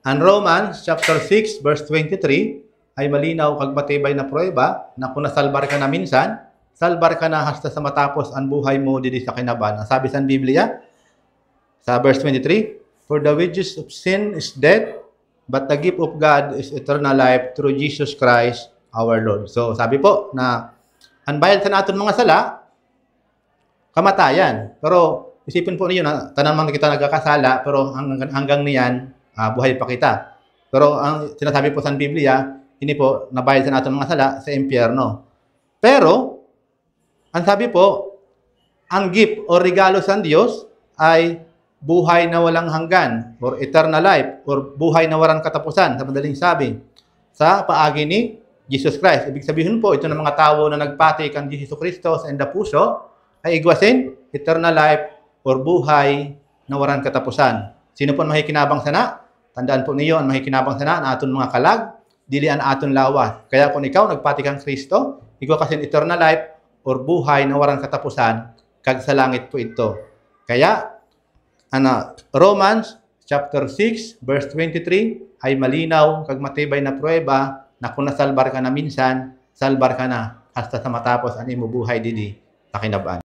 Ang Romans chapter 6 verse 23 ay malinaw kag matibay na prueba na kung nasalbar ka na minsan, salbar ka na hasta sa matapos ang buhay mo didi sa kinaban. Ang sabi sa Biblia sa verse 23, for the wages of sin is death, but the gift of God is eternal life through Jesus Christ our Lord. So sabi po na ang bayad sa naton mga sala, kamatayan. Pero isipin po niyo na tanan man kita nagkakasala, pero hanggang niyan buhay pa kita. Pero ang sinasabi po sa Biblia, hindi po nabayad sa naton mga sala sa impyerno. Pero ang sabi po, ang gift o regalo sa Diyos ay buhay na walang hanggan or eternal life or buhay na walang katapusan sa madaling sabi sa paagi ni Jesus Christ. Ibig sabihin po, ito ng mga tao na nagpati kang Jesus Christos and the puso ay igwasin eternal life or buhay na walang katapusan. Sino po ang mahikinabang sana? Tandaan po niyo, ang mahikinabang sana na aton mga kalag, dili ang aton lawas. Kaya kung ikaw nagpati kang Kristo, ikaw kasi eternal life or buhay na walang katapusan, kag sa langit po ito. Kaya, Romans chapter 6 verse 23 ay malinaw kag matibay na prueba na kung nasalbar ka na minsan, salbar ka na hasta sa matapos ang imo buhay didi sa kinaban.